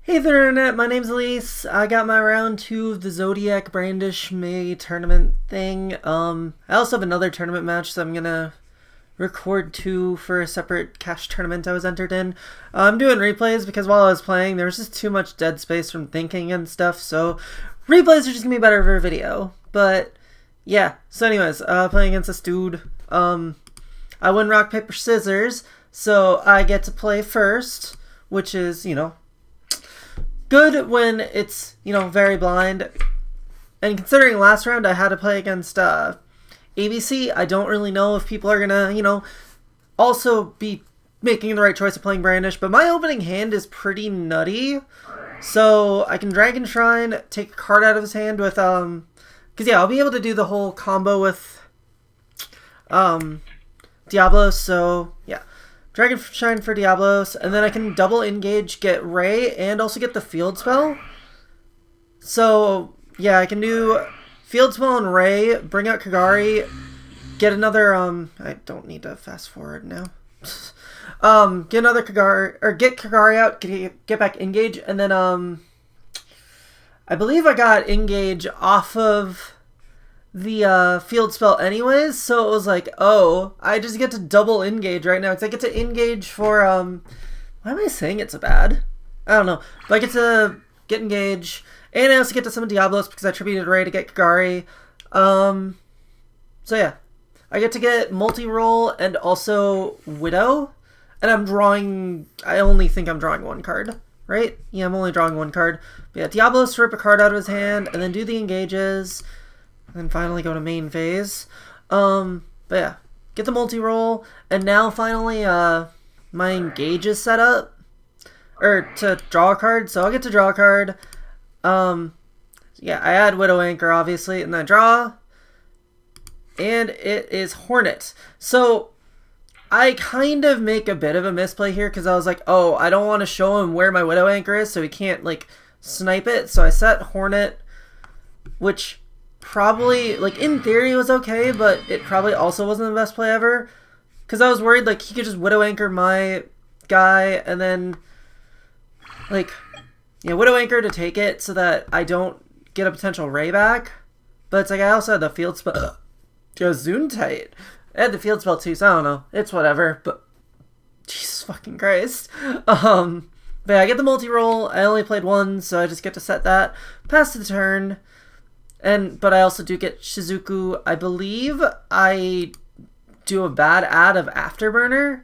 Hey there, Internet. My name's Elise. I got my round 2 of the Zodiac Brandish May tournament thing. I also have another tournament match that I'm gonna record to for a separate cash tournament I was entered in. I'm doing replays because while I was playing, there was just too much dead space from thinking and stuff, so replays are just gonna be better for video. But yeah, so anyways, playing against this dude. I win rock, paper, scissors, so I get to play first, which is, good when it's, very blind. And considering last round I had to play against ABC, I don't really know if people are gonna, also be making the right choice of playing Brandish. But my opening hand is pretty nutty. So I can Dragon Shrine, take a card out of his hand with, because yeah, I'll be able to do the whole combo with, Diablos, so yeah. Dragon Shrine for Diablos, and then I can double engage, get Ray, and also get the field spell. So, yeah, I can do field spell and Ray, bring out Kagari, get another, I don't need to fast forward now. Get another Kagari, or get Kagari out, get back engage, and then, I believe I got engage off of the field spell anyways, so it was like, oh, I just get to double engage right now, because I get to engage for, why am I saying it so bad? I don't know, but I get to get engage, and I also get to summon Diablos because I tributed Ray to get Kagari, so yeah, I get to get multi-roll and also Widow, and I only think I'm drawing one card, right? Yeah, I'm only drawing one card, but yeah, Diablos rip a card out of his hand, and then do the engages, and then finally go to main phase. But yeah, get the multi-roll, and now finally my engage is set up, or to draw a card, so I'll get to draw a card. Yeah, I add Widow Anchor obviously, and then I draw, and it is Hornet. So I kind of make a bit of a misplay here, because I was like, oh, I don't want to show him where my Widow Anchor is, so he can't like snipe it, so I set Hornet, which probably, like, in theory was okay, but it probably also wasn't the best play ever, because I was worried, like, he could just Widow Anchor my guy, and then, like, Widow Anchor to take it so that I don't get a potential Ray back, but it's like, I also had the field spell, Gesundheit, I had the field spell too, so I don't know, it's whatever, but, Jesus fucking Christ, but yeah, I get the multi-roll, I only played one, so I just get to set that, pass the turn. But I also do get Shizuku. I believe I do a bad ad of Afterburner.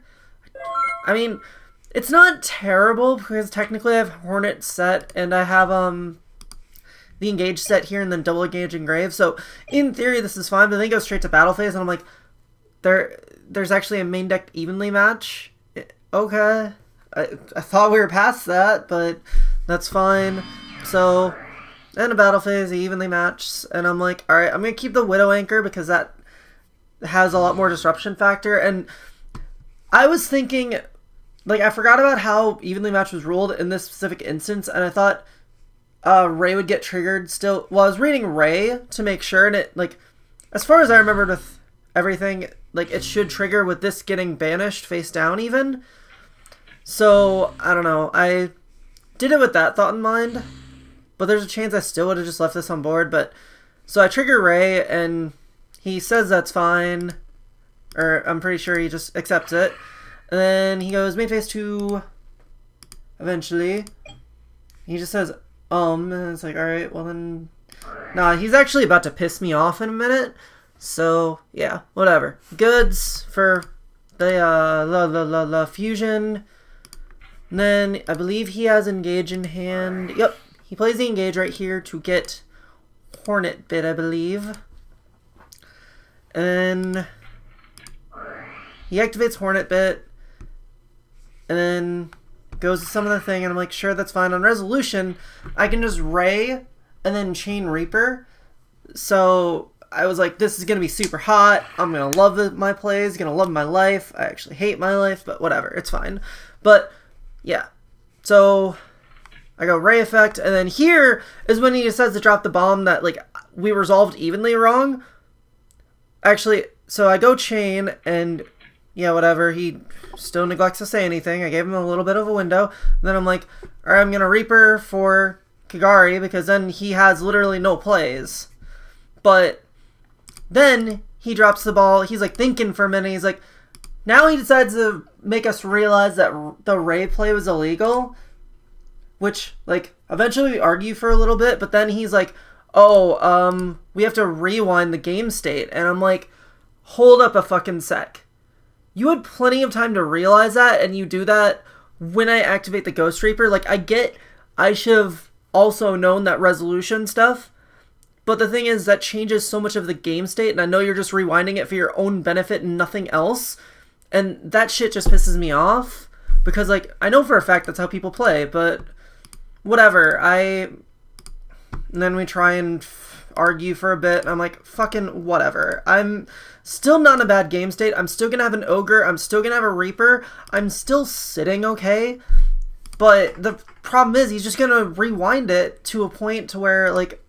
I mean, it's not terrible because technically I have Hornet set and I have the Engage set here and then double Engage Engrave. So in theory this is fine, but then it goes straight to battle phase and I'm like, there's actually a main deck evenly match. Okay. I thought we were past that, but that's fine. So and a battle phase, evenly matched, and I'm like, alright, I'm going to keep the Widow Anchor because that has a lot more disruption factor, and I was thinking, like, I forgot about how evenly matched was ruled in this specific instance, and I thought Ray would get triggered still. Well, I was reading Ray to make sure, and it, like, as far as I remembered with everything, like, it should trigger with this getting banished face down even, so, I don't know, I did it with that thought in mind. But there's a chance I still would have just left this on board. But so I trigger Ray, and he says that's fine. Or I'm pretty sure he just accepts it. And then he goes, main phase 2. Eventually. He just says, and it's like, alright, well then. Nah, he's actually about to piss me off in a minute. So, yeah, whatever. Goods for the fusion. And then I believe he has Engage in hand. Yep. He plays the Engage right here to get Hornet Bit, I believe. And then he activates Hornet Bit. And then goes to summon the thing, and I'm like, sure, that's fine. On resolution, I can just Ray and then Chain Reaper. So I was like, this is going to be super hot. I'm going to love my plays. Going to love my life. I actually hate my life, but whatever. It's fine. But, yeah. So I go Ray effect, and then here is when he decides to drop the bomb that, like, we resolved evenly wrong. Actually, so I go Chain, and yeah, whatever. He still neglects to say anything. I gave him a little bit of a window. And then I'm like, all right, I'm going to Reaper for Kagari because then he has literally no plays. But then he drops the ball. He's like thinking for a minute. He's like, now he decides to make us realize that the Ray play was illegal. Which, like, eventually we argue for a little bit. But then he's like, oh, we have to rewind the game state. And I'm like, hold up a fucking sec. You had plenty of time to realize that, and you do that when I activate the Ghost Reaper. Like, I get I should have also known that resolution stuff, but the thing is that changes so much of the game state, and I know you're just rewinding it for your own benefit and nothing else, and that shit just pisses me off, because, like, I know for a fact that's how people play, but whatever. And then we try and argue for a bit, and I'm like, fucking whatever. I'm still not in a bad game state. I'm still gonna have an Ogre. I'm still gonna have a Reaper. I'm still sitting okay. But the problem is he's just gonna rewind it to a point to where, like,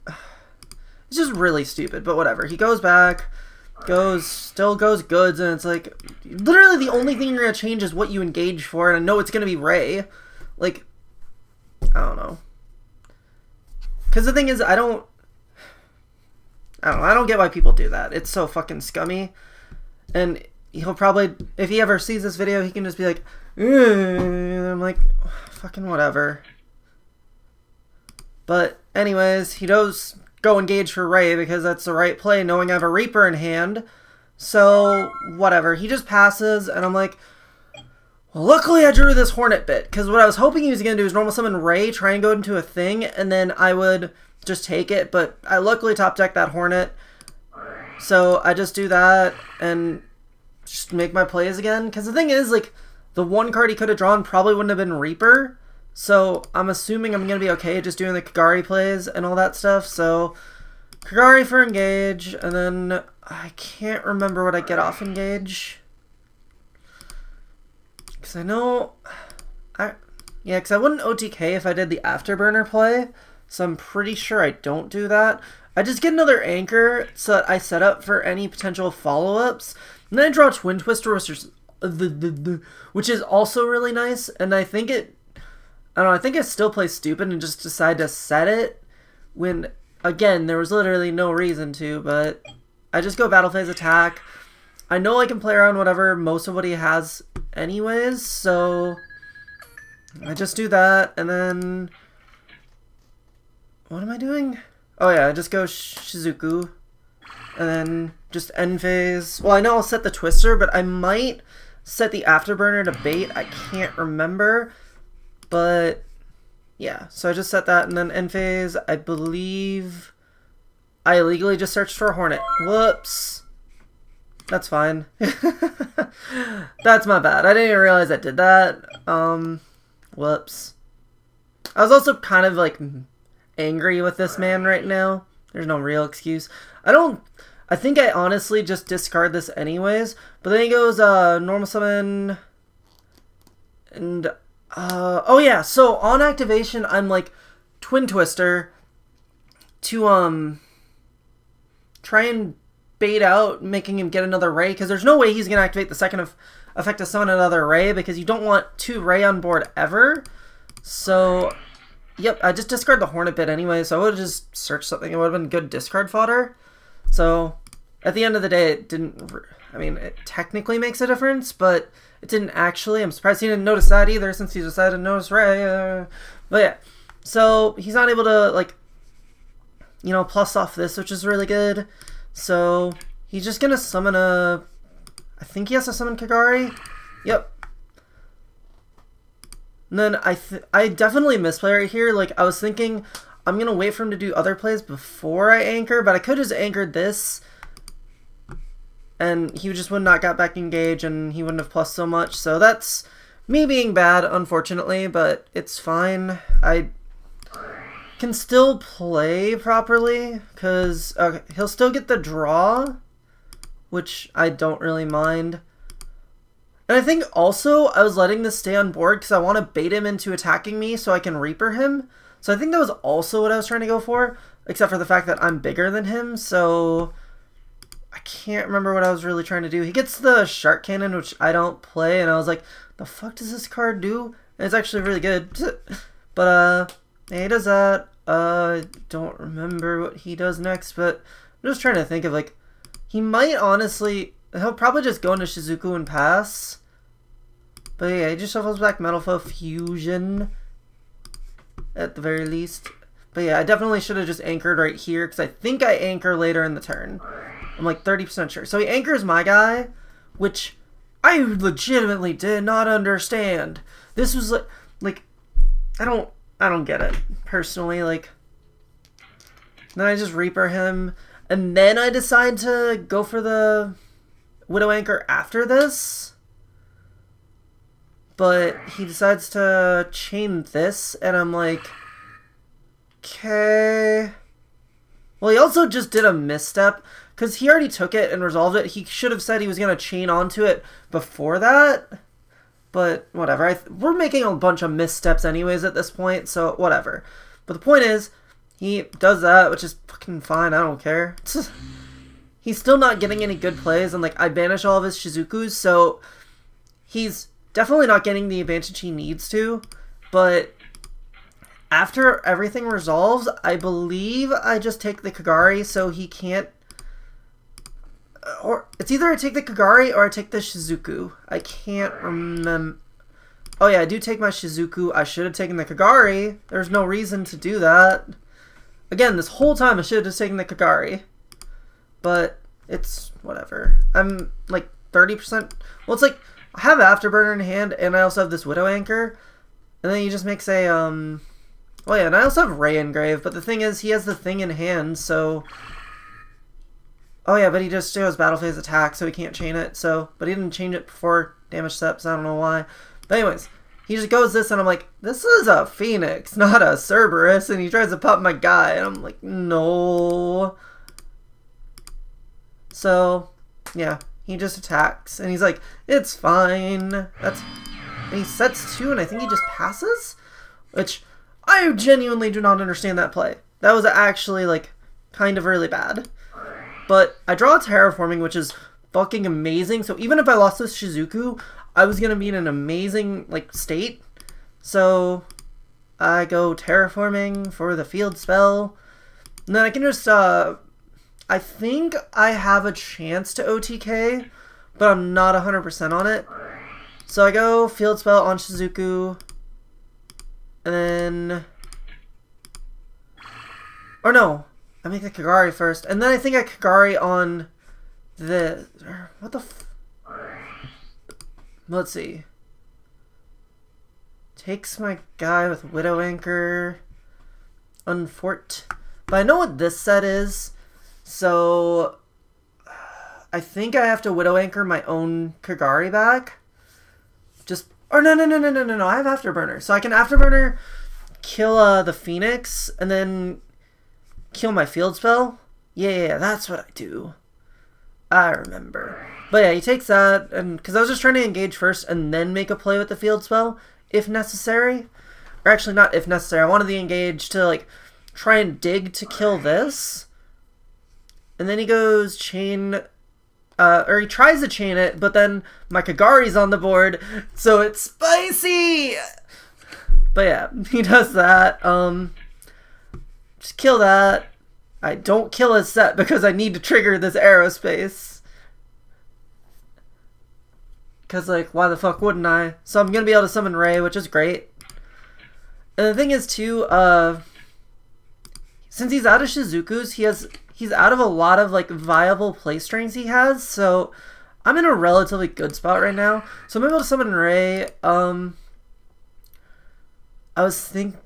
it's just really stupid, but whatever. He goes back, still goes goods, and it's like, literally the only thing you're gonna change is what you engage for, and I know it's gonna be Ray. Like, I don't know. Because the thing is, I don't get why people do that. It's so fucking scummy. And he'll probably, if he ever sees this video, he can just be like, and I'm like, fucking whatever. But anyways, he does go engage for Ray because that's the right play, knowing I have a Reaper in hand. So, whatever. He just passes, and I'm like, well, luckily I drew this Hornet bit, because what I was hoping he was going to do is normal summon Ray, try and go into a thing, and then I would just take it, but I luckily top decked that Hornet, so I just do that and just make my plays again, because the thing is, like, the one card he could have drawn probably wouldn't have been Reaper, so I'm assuming I'm going to be okay just doing the Kagari plays and all that stuff, so Kagari for engage, and then I can't remember what I get off engage, because I know, because I wouldn't OTK if I did the Afterburner play, so I'm pretty sure I don't do that. I just get another anchor so that I set up for any potential follow-ups. And then I draw Twin Twister, which is also really nice. And I think I don't know, I think I still play stupid and just decide to set it when, again, there was literally no reason to, but I just go Battle Phase Attack. I know I can play around whatever, most of what he has anyways, so I just do that, and then what am I doing? Oh yeah, I just go Shizuku, and then just end phase. Well, I know I'll set the Twister, but I might set the Afterburner to bait. I can't remember, but yeah. So I just set that, and then end phase. I believe I illegally just searched for a Hornet. Whoops. That's fine. That's my bad. I didn't even realize I did that. Whoops. I was also kind of like angry with this man right now. There's no real excuse. I think I honestly just discard this anyways. But then he goes normal summon, and oh yeah, so on activation I'm like Twin Twister to try and bait out making him get another Ray, because there's no way he's gonna activate the second effect to summon another Ray, because you don't want 2 Ray on board ever. So yep, I just discard the Hornet bit anyway, so I would have just searched something. It would have been good discard fodder. So at the end of the day, it didn't, I mean, it technically makes a difference, but it didn't actually. I'm surprised he didn't notice that either, since he decided to notice Ray. But yeah, so he's not able to, like, you know, plus off this, which is really good. So he's just gonna summon a, I think he has to summon Kagari. Yep. And then I definitely misplay right here. Like, I was thinking I'm gonna wait for him to do other plays before I anchor, but I could just anchored this, and he just would not got back engaged, and he wouldn't have plus so much. So that's me being bad, unfortunately, but it's fine. I can still play properly, because he'll still get the draw, which I don't really mind. And I think also I was letting this stay on board because I want to bait him into attacking me so I can Reaper him. So I think that was also what I was trying to go for, except for the fact that I'm bigger than him. So I can't remember what I was really trying to do. He gets the Shark Cannon, which I don't play, and I was like, the fuck does this card do? And it's actually really good. But, yeah, he does that. Don't remember what he does next, but I'm just trying to think of, like, he might honestly, he'll probably just go into Shizuku and pass. But yeah, he just shuffles back Metal Foe Fusion, at the very least. But yeah, I definitely should have just anchored right here, because I think I anchor later in the turn. I'm like 30% sure. So he anchors my guy, which I legitimately did not understand. This was like I don't get it, personally. Like, then I just Reaper him, and then I decide to go for the Widow Anchor after this. But he decides to chain this, and I'm like, okay. Well, he also just did a misstep, because he already took it and resolved it. He should have said he was going to chain onto it before that. But whatever. We're making a bunch of missteps anyways at this point, so whatever. But the point is, he does that, which is fucking fine. I don't care. He's still not getting any good plays, and like I banish all of his Shizukus, so he's definitely not getting the advantage he needs to. But after everything resolves, I believe I just take the Kagari, so he can't. Or it's either I take the Kagari or I take the Shizuku. I can't remember. Oh yeah, I do take my Shizuku. I should have taken the Kagari. There's no reason to do that. Again, this whole time I should have just taken the Kagari. But it's whatever. I'm like 30%. Well, it's like I have Afterburner in hand, and I also have this Widow Anchor. And then he just makes a well, yeah, and I also have Ray Engrave. But the thing is, he has the thing in hand, so. Oh yeah, but he just shows Battle Phase attack, so he can't chain it. So, but he didn't change it before damage steps. I don't know why. But anyways, he just goes this, and I'm like, this is a Phoenix, not a Cerberus. And he tries to pop my guy, and I'm like, no. So, yeah, he just attacks, and he's like, it's fine. And he sets 2, and I think he just passes, which I genuinely do not understand that play. That was actually like kind of really bad. But I draw a Terraforming, which is fucking amazing. So even if I lost this Shizuku, I was going to be in an amazing like state. So I go Terraforming for the field spell. And then I can just, I think I have a chance to OTK, but I'm not 100% on it. So I go field spell on Shizuku. And then. Or no. I make the Kagari first, and then I think I Kagari on the. What the let's see. Takes my guy with Widow Anchor. Unfort. But I know what this set is, so. I think I have to Widow Anchor my own Kagari back. Just. Or no. I have Afterburner. So I can Afterburner kill the Phoenix, and then. Kill my field spell? Yeah, that's what I do. I remember. But yeah, he takes that, and because I was just trying to engage first and then make a play with the field spell, if necessary. Or actually, not if necessary. I wanted the engage to, like, try and dig to kill this. And then he goes chain... or he tries to chain it, but then my Kagari's on the board, so it's spicy! But yeah, he does that. Just kill that. I don't kill his set because I need to trigger this aerospace. Because, like, why the fuck wouldn't I? So I'm going to be able to summon Ray, which is great. And the thing is, too, since he's out of Shizuku's, he's out of a lot of, like, viable play strings he has. So I'm in a relatively good spot right now. So I'm able to summon Ray. I was thinking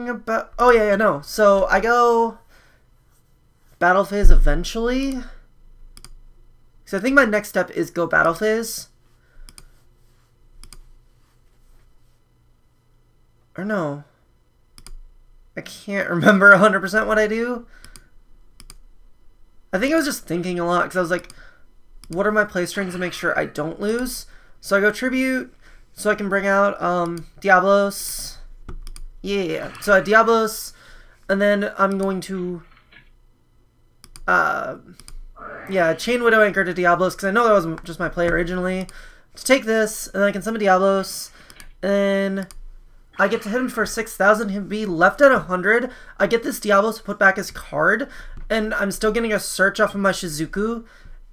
about... Oh, yeah, no. So I go Battle Phase eventually. So I think my next step is go Battle Phase. Or no. I can't remember 100% what I do. I think I was just thinking a lot because I was like, what are my play strings to make sure I don't lose? So I go Tribute so I can bring out Diablos. Yeah, so I Diablos, and then I'm going to yeah, chain Widow Anchor to Diablos, because I know that was just my play originally. To take this, and then I can summon Diablos, and I get to hit him for 6,000. He'll be left at 100. I get this Diablos to put back his card, and I'm still getting a search off of my Shizuku.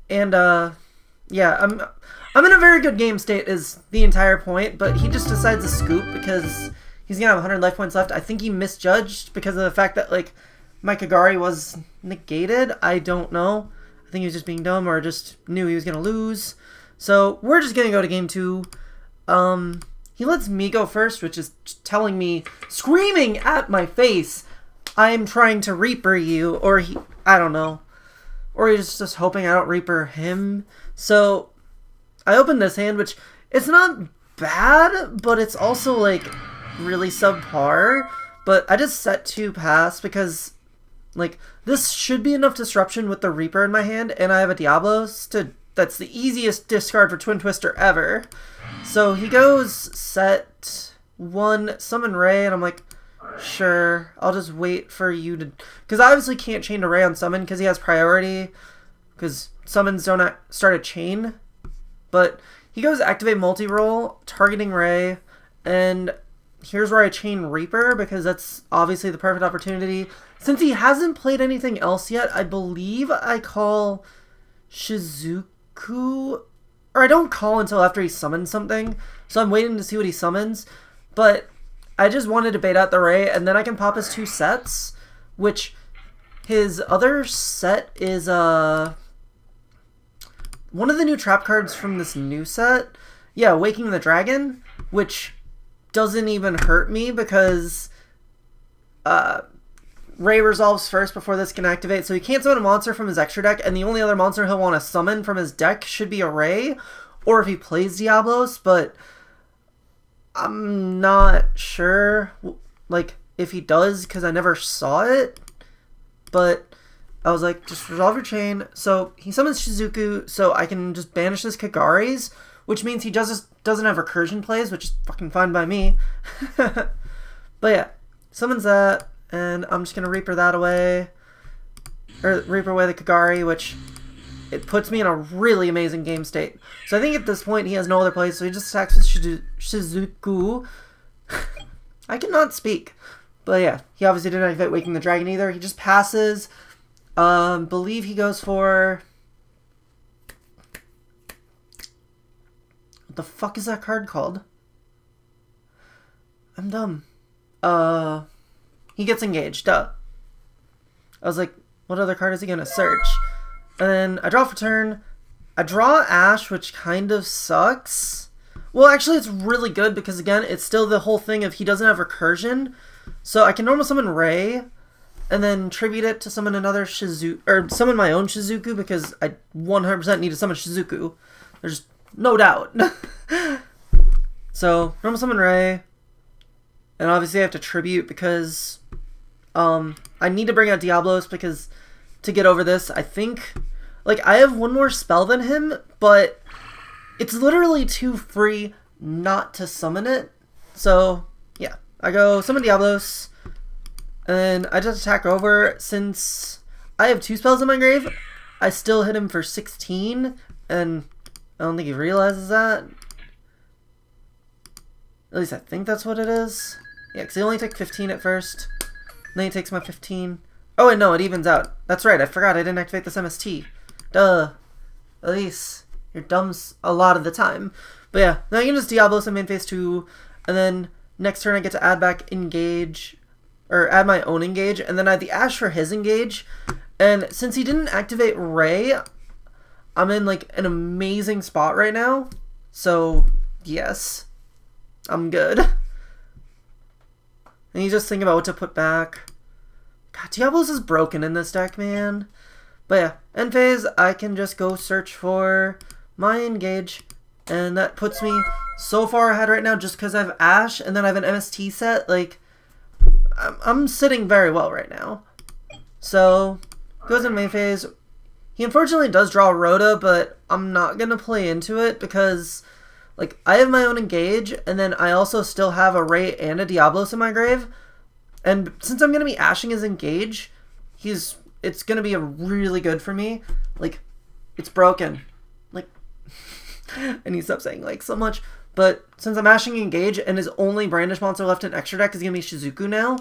And, yeah, I'm in a very good game state is the entire point, but he just decides to scoop because he's going to have 100 life points left. I think he misjudged because of the fact that, like, my Kagari was negated. I don't know. I think he was just being dumb or just knew he was going to lose. So we're just going to go to game 2. He lets me go first, which is telling me, screaming at my face, I'm trying to Reaper you, or I don't know. Or he's just hoping I don't Reaper him. So I open this hand, which it's not bad, but it's also like really subpar. But I just set 2 pass because like this should be enough disruption with the Reaper in my hand, and I have a Diablos that's the easiest discard for Twin Twister ever. So he goes set 1, summon Ray, and I'm like, sure, I'll just wait for you to... Because I obviously can't chain to Ray on summon because he has priority, because summons don't start a chain. But he goes activate multi-roll, targeting Ray, and here's where I chain Reaper, because that's obviously the perfect opportunity. Since he hasn't played anything else yet, I believe I call Shizuku... Or I don't call until after he summons something, so I'm waiting to see what he summons. But I just wanted to bait out the Ray, and then I can pop his 2 sets, which his other set is one of the new trap cards from this new set. Yeah, Waking the Dragon, which doesn't even hurt me because Ray resolves first before this can activate, so he can't summon a monster from his extra deck, and the only other monster he'll want to summon from his deck should be a Ray, or if he plays Diablos, but I'm not sure, like, if he does, because I never saw it, but I was like, just resolve your chain. So he summons Shizuku, so I can just banish his Kagaris, which means he doesn't have recursion plays, which is fucking fine by me. But yeah, summons that. And I'm just going to Reaper that away. Or Reaper away the Kagari, which it puts me in a really amazing game state. So I think at this point he has no other plays, so he just attacks with Shizuku. I cannot speak. But yeah, he obviously didn't activate Waking the Dragon either. He just passes. Believe he goes for... What the fuck is that card called? I'm dumb. He gets engaged, duh. I was like, what other card is he gonna search? And then I draw for turn. I draw Ash, which kind of sucks. Well, actually, it's really good because, again, it's still the whole thing of he doesn't have recursion. So I can normal summon Ray, and then tribute it to summon another Shizuku, or summon my own Shizuku, because I 100% need to summon Shizuku. There's no doubt. So, normal summon Ray. And obviously I have to tribute because I need to bring out Diablos because to get over this, I think, like, I have one more spell than him, but it's literally too free not to summon it. So, yeah, I go summon Diablos, and I just attack over. Since I have 2 spells in my grave, I still hit him for 16, and I don't think he realizes that. At least I think that's what it is. Yeah, because he only took 15 at first. Then he takes my 15. Oh, wait, no, it evens out. That's right, I forgot I didn't activate this MST. Duh. Elise, you're dumb a lot of the time. But yeah, now I can just Diablos in main phase 2. And then next turn I get to add back Engage. Or add my own Engage. And then I have the Ash for his Engage. And since he didn't activate Ray, I'm in, like, an amazing spot right now. So, yes. I'm good. And you just think about what to put back. God, Diablos is broken in this deck, man. But yeah, end phase, I can just go search for my Engage. And that puts me so far ahead right now just because I have Ash and then I have an MST set. Like, I'm sitting very well right now. So, goes in main phase. He unfortunately does draw Rhoda, but I'm not going to play into it because... Like, I have my own Engage, and then I also still have a Ray and a Diablos in my grave. And since I'm going to be ashing his Engage, it's going to be really good for me. Like, It's broken. Like, I need to stop saying like so much. But since I'm mashing Engage and his only Brandish monster left in extra deck is going to be Shizuku now,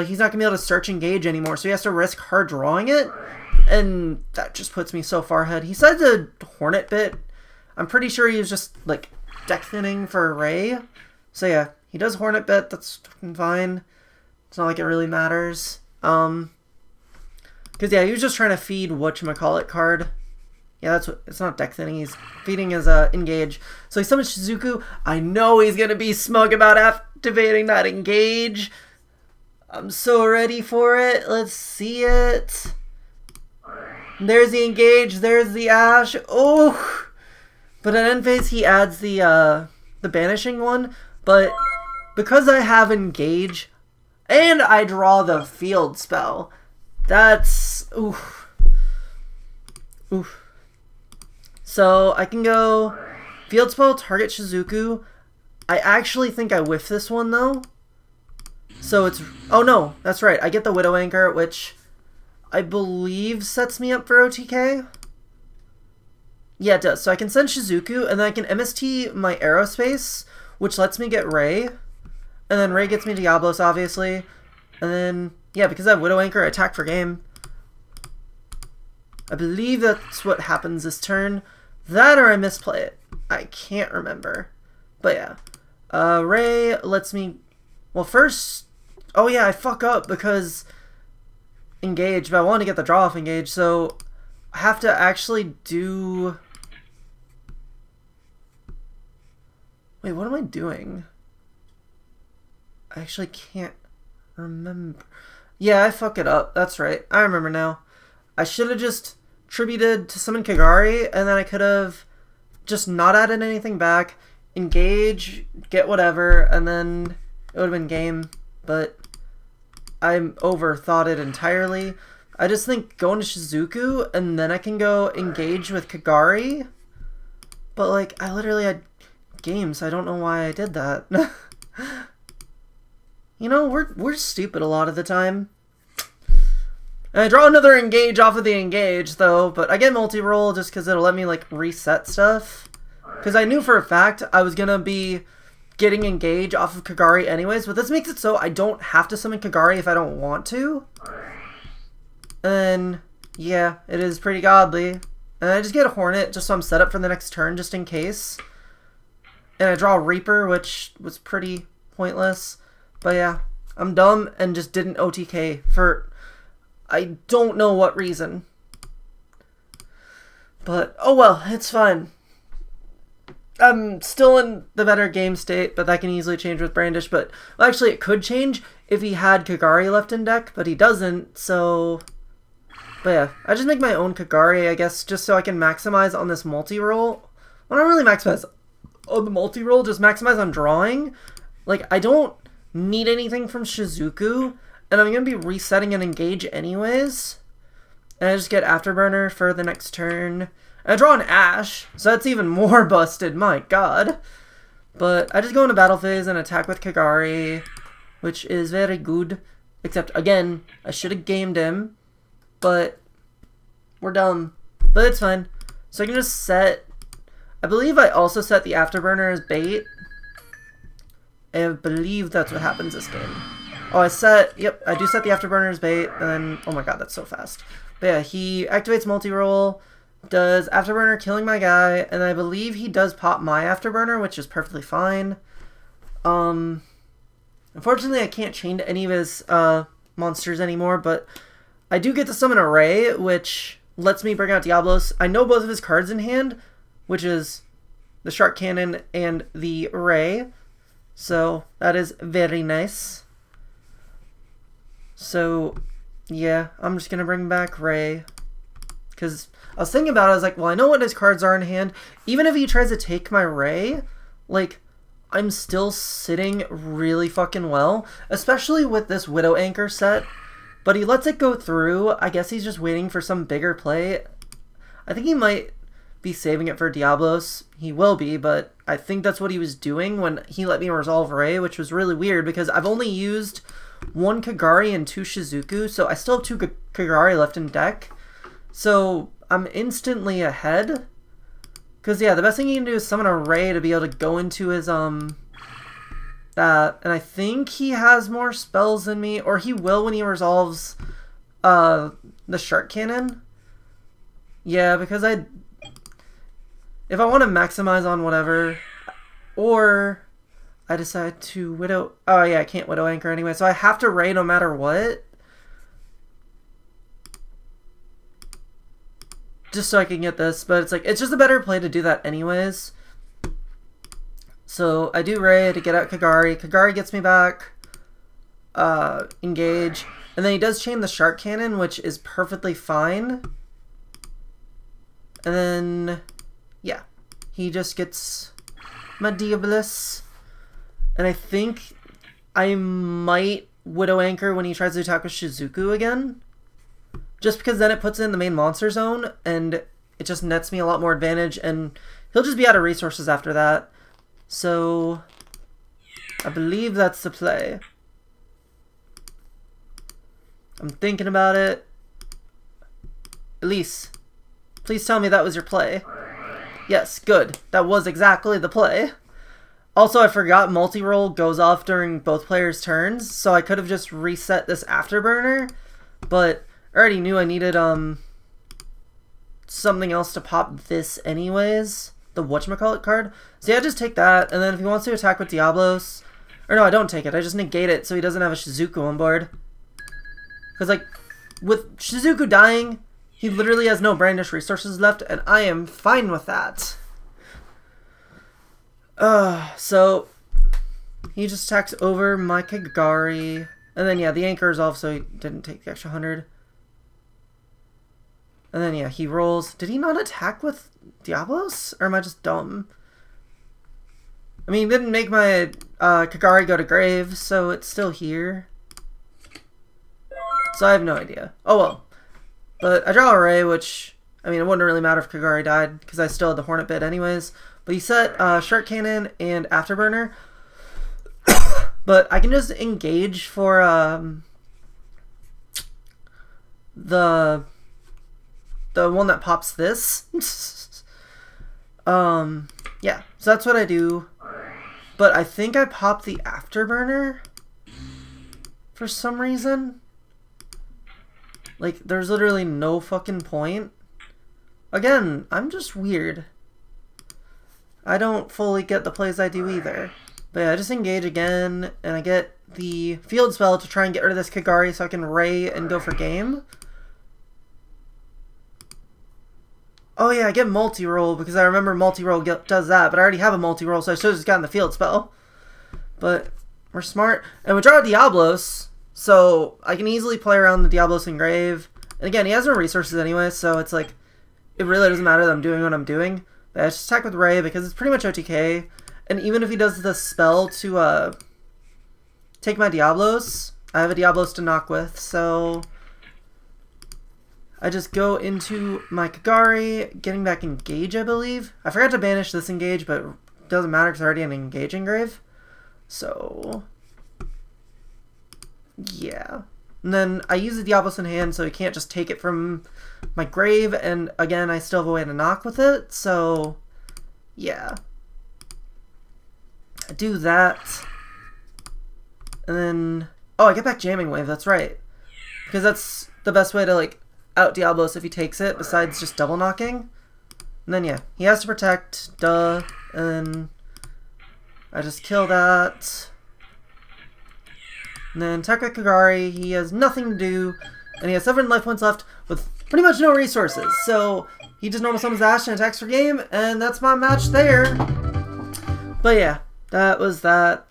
he's not going to be able to search Engage anymore. So he has to risk hard drawing it. And that just puts me so far ahead. He said to Hornet Bit. I'm pretty sure he was just like deck thinning for Ray. So yeah, he does Hornet Bit. That's fine. It's not like it really matters. Because yeah, he was just trying to feed whatchamacallit card. Yeah, that's what, it's not deck thinning, he's feeding his Engage. So he summons Shizuku. I know he's gonna be smug about activating that Engage. I'm so ready for it. Let's see it. There's the Engage, there's the Ash. Oh! But at end phase he adds the banishing one. But because I have Engage and I draw the field spell, that's oof. Oof. So I can go field spell, target Shizuku. I actually think I whiff this one though. So it's, oh no, that's right. I get the Widow Anchor, which I believe sets me up for OTK. Yeah, it does. So I can send Shizuku, and then I can MST my Aerospace, which lets me get Ray. And then Ray gets me Diablos, obviously. And then, yeah, because I have Widow Anchor, I attack for game. I believe that's what happens this turn. That or I misplay it. I can't remember. But yeah. Ray lets me... Well, first... Oh yeah, I fuck up because... Engage, but I want to get the draw off Engage, so... I have to actually do... Wait, what am I doing? I actually can't remember. Yeah, I fuck it up. That's right. I remember now. I should have just tributed to summon Kagari, and then I could have just not added anything back, Engage, get whatever, and then it would have been game. But I overthought it entirely. I just think going to Shizuku, and then I can go Engage with Kagari. But, like, I literally had games, so I don't know why I did that. You know, we're stupid a lot of the time. And I draw another Engage off of the Engage, though, but I get multi-roll just because it'll let me, like, reset stuff. Because I knew for a fact I was going to be getting Engage off of Kagari anyways, but this makes it so I don't have to summon Kagari if I don't want to. And, yeah, it is pretty godly. And I just get a Hornet just so I'm set up for the next turn just in case. And I draw a Reaper, which was pretty pointless. But yeah, I'm dumb and just didn't OTK for... I don't know what reason. But, oh well, it's fine. I'm still in the better game state, but that can easily change with Brandish. But, well, actually, it could change if he had Kagari left in deck, but he doesn't, so... But yeah, I just make my own Kagari, I guess, just so I can maximize on this multi-roll. Well, not really maximize on the multi-roll, just maximize on drawing. Like, I don't need anything from Shizuku, and I'm going to be resetting an Engage anyways. And I just get Afterburner for the next turn. And I draw an Ash, so that's even more busted, my god. But I just go into battle phase and attack with Kagari, which is very good. Except, again, I should have gamed him. But we're dumb. But it's fine. So I can just set... I believe I also set the Afterburner as bait. I believe that's what happens this game. Oh, I set... Yep, I do set the Afterburner as bait. And then... Oh my god, that's so fast. But yeah, he activates multi-roll. Does Afterburner killing my guy. And I believe he does pop my Afterburner, which is perfectly fine. Unfortunately, I can't chain to any of his monsters anymore. But... I do get to summon a Ray, which lets me bring out Diablos. I know both of his cards in hand, which is the Shark Cannon and the Ray. So that is very nice. So, yeah, I'm just going to bring back Ray. Because I was thinking about it, I was like, well, I know what his cards are in hand. Even if he tries to take my Ray, like, I'm still sitting really fucking well. Especially with this Widow Anchor set. But he lets it go through. I guess he's just waiting for some bigger play. I think he might be saving it for Diablos. He will be, but I think that's what he was doing when he let me resolve Ray, which was really weird because I've only used one Kagari and two Shizuku, so I still have two Kagari left in deck. So I'm instantly ahead. Because, yeah, the best thing you can do is summon a Ray to be able to go into his, that. And I think he has more spells than me, or he will when he resolves, the Shark Cannon. Yeah, because if I want to maximize on whatever, or I decide to Widow... Oh, yeah, I can't Widow Anchor anyway, so I have to Ray no matter what. Just so I can get this, but it's like, it's just a better play to do that anyways. So I do Ray to get out Kagari. Kagari gets me back, engage, and then he does chain the Shark Cannon, which is perfectly fine. And then, yeah, he just gets my Diabolus. And I think I might Widow Anchor when he tries to attack with Shizuku again. Just because then it puts it in the main monster zone, and it just nets me a lot more advantage, and he'll just be out of resources after that. So, I believe that's the play. I'm thinking about it. Elise, please tell me that was your play. Yes, good. That was exactly the play. Also, I forgot multi-roll goes off during both players' turns, so I could have just reset this afterburner, but I already knew I needed something else to pop this anyways, the whatchamacallit card. So yeah, just take that, and then if he wants to attack with Diablos, or no, I don't take it, I just negate it so he doesn't have a Shizuku on board. Because like, with Shizuku dying, he literally has no Brandish resources left, and I am fine with that. So he just attacks over my Kagari, and then yeah, the anchor is off, so he didn't take the extra 100. And then, yeah, he rolls. Did he not attack with Diablos? Or am I just dumb? I mean, he didn't make my Kagari go to grave, so it's still here. So I have no idea. Oh, well. But I draw a Ray, which, I mean, it wouldn't really matter if Kagari died, because I still had the Hornet Bit anyways. But he set Shark Cannon and Afterburner. But I can just engage for the one that pops this. Yeah, so that's what I do. But I think I popped the Afterburner for some reason. Like, there's literally no fucking point. Again, I'm just weird. I don't fully get the plays I do either. But yeah, I just engage again, and I get the field spell to try and get rid of this Kagari so I can Ray and go for game. Oh yeah, I get multi-roll because I remember multi-roll does that, but I already have a multi-roll, so I should have just gotten the field spell. But we're smart. And we draw Diablos, so I can easily play around the Diablos in grave. And again, he has no resources anyway, so it's like, it really doesn't matter that I'm doing what I'm doing. But I just attack with Ray because it's pretty much OTK. And even if he does the spell to take my Diablos, I have a Diablos to knock with, so I just go into my Kagari, getting back Engage, I believe. I forgot to banish this Engage, but it doesn't matter because I already have an Engage engrave. So, yeah. And then I use the Diablos in hand, so he can't just take it from my grave, and again, I still have a way to knock with it, so, yeah. I do that. And then, oh, I get back Jamming Wave, that's right. Because that's the best way to, like, out Diablos if he takes it, besides just double knocking. And then, yeah, he has to protect, duh, and I just kill that. And then Taka Kagari, he has nothing to do, and he has 7 life points left with pretty much no resources. So he just normal summons Ash and attacks for game, and that's my match there. But yeah, that was that.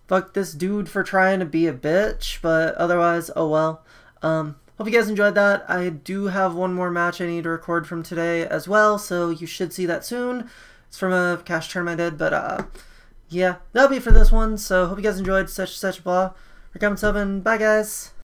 Fuck this dude for trying to be a bitch, but otherwise, oh well. Hope you guys enjoyed that. I do have one more match I need to record from today as well, so you should see that soon. It's from a cash term I did, but yeah, that'll be it for this one. So hope you guys enjoyed such blah. Comment, sub, and bye guys.